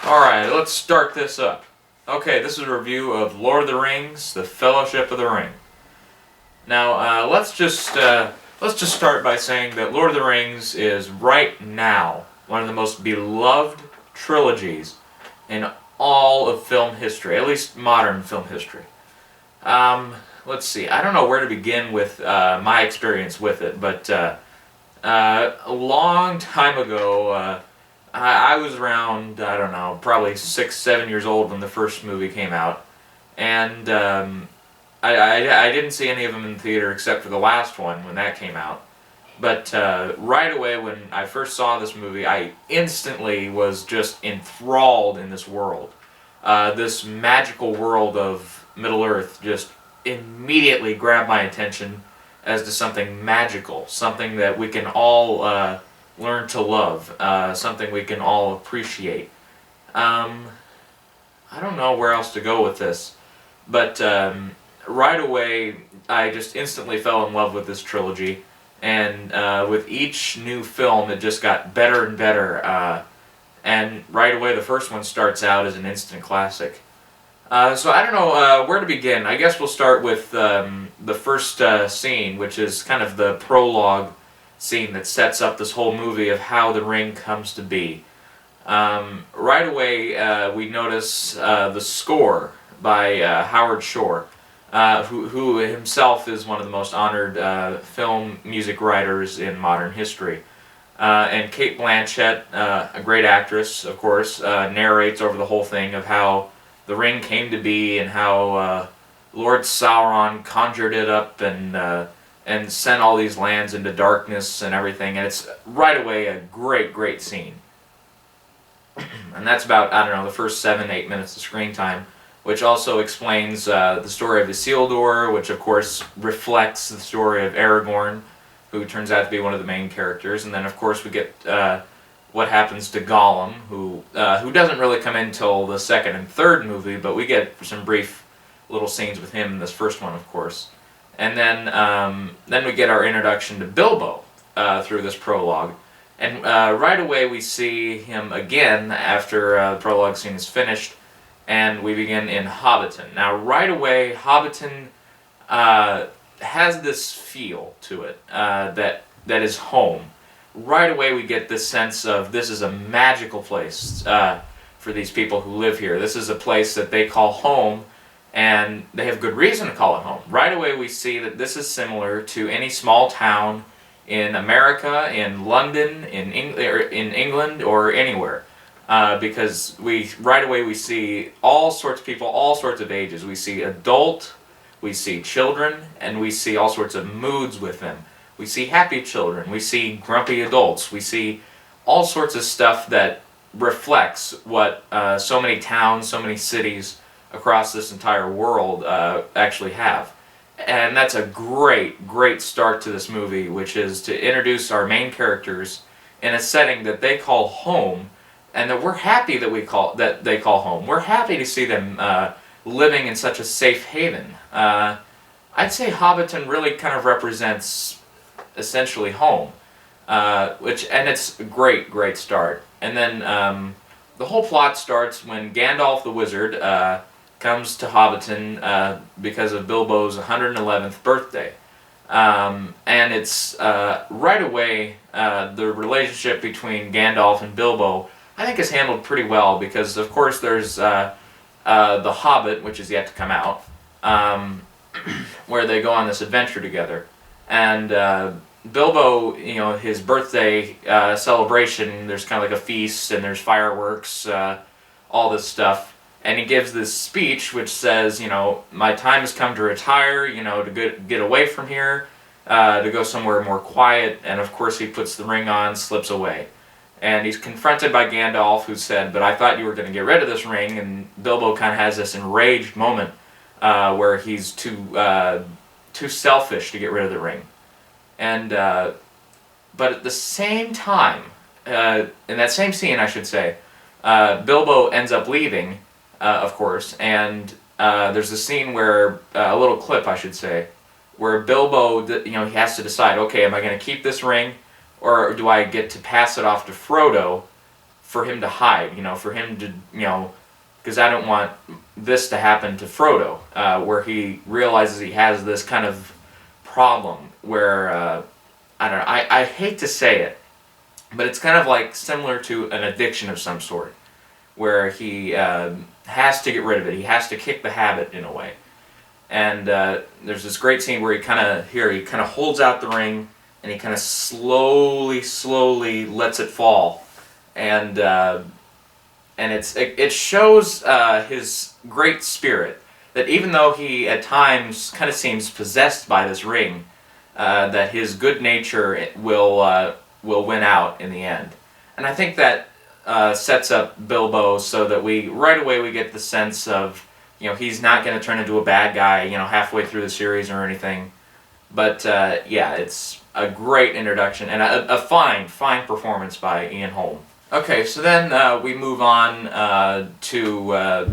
Alright, let's start this up. Okay, this is a review of Lord of the Rings, The Fellowship of the Ring. Now, let's just start by saying that Lord of the Rings is right now one of the most beloved trilogies in all of film history, at least modern film history. Let's see, I don't know where to begin with my experience with it, but a long time ago, I was around, I don't know, probably 6, 7 years old when the first movie came out, and I didn't see any of them in the theater except for the last one when that came out. But right away when I first saw this movie, I instantly was just enthralled in this world. This magical world of Middle-earth just immediately grabbed my attention as to something magical, something that we can all learn to love, something we can all appreciate. I don't know where else to go with this, but right away I just instantly fell in love with this trilogy, and with each new film it just got better and better, and right away the first one starts out as an instant classic. So I don't know where to begin. I guess we'll start with the first scene, which is kind of the prologue scene that sets up this whole movie of how the ring comes to be. Right away we notice the score by Howard Shore, who himself is one of the most honored film music writers in modern history. And Cate Blanchett, a great actress, of course, narrates over the whole thing of how the ring came to be and how Lord Sauron conjured it up and sent all these lands into darkness and everything. And it's right away a great, great scene. And that's about, I don't know, the first 7, 8 minutes of screen time, which also explains the story of Isildur, which of course reflects the story of Aragorn, who turns out to be one of the main characters. And then of course we get what happens to Gollum, who doesn't really come in until the second and third movie, but we get some brief little scenes with him in this first one, of course. And then we get our introduction to Bilbo through this prologue. And right away we see him again after the prologue scene is finished, and we begin in Hobbiton. Now right away Hobbiton has this feel to it that is home. Right away we get this sense of this is a magical place for these people who live here. This is a place that they call home, and they have good reason to call it home. Right away we see that this is similar to any small town in America, in London, in England, or anywhere. Because right away we see all sorts of people, all sorts of ages. We see adult, we see children, and we see all sorts of moods with them. We see happy children, we see grumpy adults, we see all sorts of stuff that reflects what so many towns, so many cities across this entire world actually have. And that's a great, great start to this movie, which is to introduce our main characters in a setting that they call home, and that we're happy that they call home. We're happy to see them living in such a safe haven. I'd say Hobbiton really kind of represents essentially home, and it's a great, great start. And then the whole plot starts when Gandalf the Wizard comes to Hobbiton because of Bilbo's 111th birthday. And it's right away the relationship between Gandalf and Bilbo I think is handled pretty well, because of course there's The Hobbit, which is yet to come out, where they go on this adventure together. And Bilbo, his birthday celebration, there's kind of like a feast and there's fireworks, all this stuff. And he gives this speech which says, my time has come to retire, to get away from here, to go somewhere more quiet. And of course he puts the ring on, slips away. And he's confronted by Gandalf, who said, but I thought you were going to get rid of this ring. And Bilbo kind of has this enraged moment where he's too selfish to get rid of the ring. And but at the same time, in that same scene, I should say, Bilbo ends up leaving, of course, and there's a scene where, a little clip, I should say, where Bilbo, he has to decide, okay, am I going to keep this ring, or do I get to pass it off to Frodo for him to hide, for him to, because I don't want this to happen to Frodo, where he realizes he has this kind of problem where, I don't know, I hate to say it, but it's kind of like similar to an addiction of some sort, where he has to get rid of it. He has to kick the habit in a way. And there's this great scene where he kind of holds out the ring, and he kind of slowly lets it fall, and it shows his great spirit, that even though he at times kind of seems possessed by this ring, that his good nature will win out in the end. And I think that sets up Bilbo so that right away we get the sense of, he's not going to turn into a bad guy, halfway through the series or anything. But yeah, it's a great introduction and a fine performance by Ian Holm. Okay, so then we move on to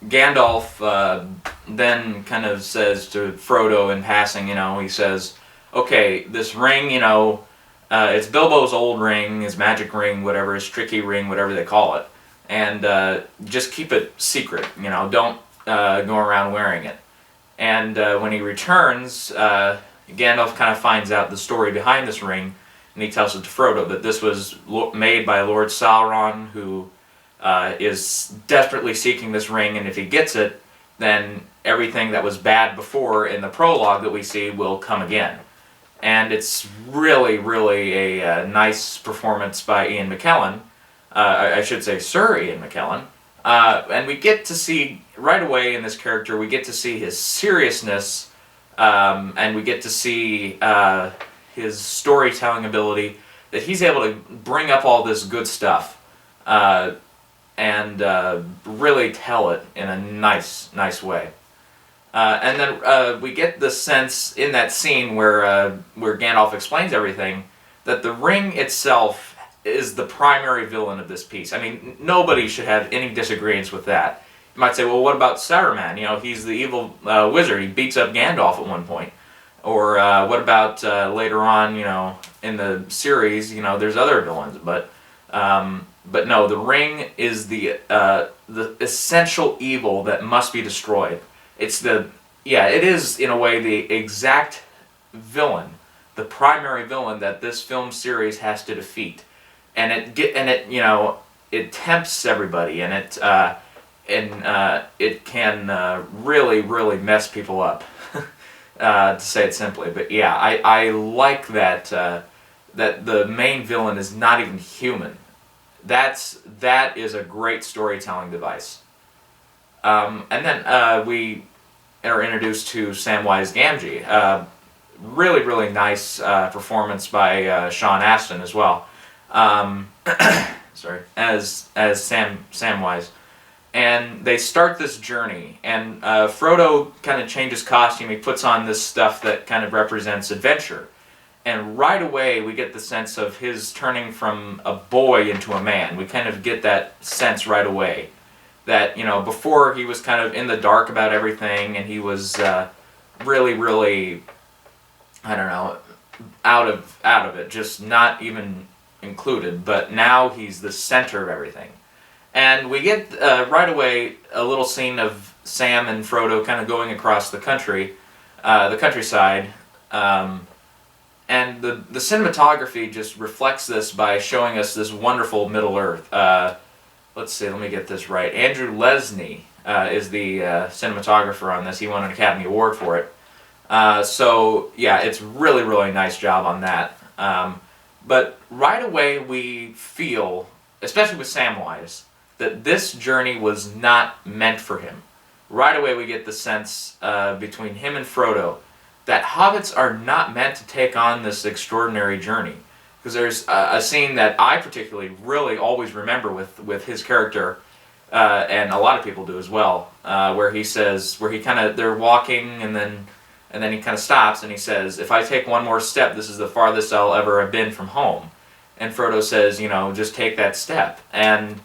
Gandalf. Then kind of says to Frodo in passing, he says, "Okay, this ring, it's Bilbo's old ring, his magic ring, whatever, his tricky ring, whatever they call it, and just keep it secret. Don't go around wearing it." And when he returns, Gandalf kind of finds out the story behind this ring, and he tells it to Frodo that this was made by Lord Sauron, who is desperately seeking this ring, and if he gets it, then everything that was bad before in the prologue that we see will come again. And it's really a nice performance by Ian McKellen. I should say Sir Ian McKellen. And we get to see, right away in this character, we get to see his seriousness, and we get to see his storytelling ability, that he's able to bring up all this good stuff and really tell it in a nice way. And then we get the sense in that scene where Gandalf explains everything, that the ring itself is the primary villain of this piece. I mean, nobody should have any disagreements with that. You might say, well, what about Saruman? He's the evil wizard. He beats up Gandalf at one point. Or what about later on, in the series, there's other villains. But no, the ring is the essential evil that must be destroyed. It is in a way the exact villain, the primary villain that this film series has to defeat, and it tempts everybody, and it can really mess people up, to say it simply. But yeah, I like that that the main villain is not even human. That is a great storytelling device. And then we are introduced to Samwise Gamgee. Really nice performance by Sean Astin as well. Sorry, as Samwise. And they start this journey, and Frodo kind of changes costume. He puts on this stuff that kind of represents adventure. And right away we get the sense of his turning from a boy into a man. We kind of get that sense right away. That, before he was kind of in the dark about everything, and he was really, I don't know, out of it, just not even included. But now he's the center of everything. And we get right away a little scene of Sam and Frodo kind of going across the countryside, and the cinematography just reflects this by showing us this wonderful Middle Earth. Let's see, let me get this right. Andrew Lesnie is the cinematographer on this. He won an Academy Award for it. So yeah, it's really nice job on that. But right away we feel, especially with Samwise, that this journey was not meant for him. Right away we get the sense between him and Frodo that hobbits are not meant to take on this extraordinary journey. Because there's a scene that I particularly really always remember with his character, and a lot of people do as well, where they're walking, and then he kind of stops and he says, "If I take one more step, this is the farthest I'll ever have been from home." And Frodo says, "Just take that step." And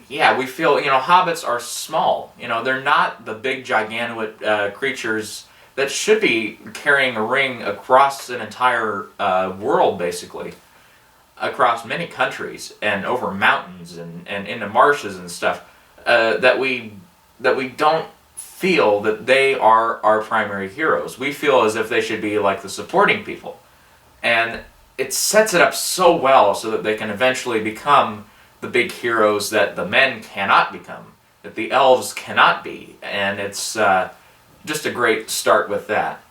yeah, we feel, hobbits are small. They're not the big gigantic creatures that should be carrying a ring across an entire world, basically. across many countries and over mountains and into marshes and stuff, that we don't feel that they are our primary heroes. We feel as if they should be like the supporting people. And it sets it up so well so that they can eventually become the big heroes that the men cannot become, that the elves cannot be. And it's just a great start with that.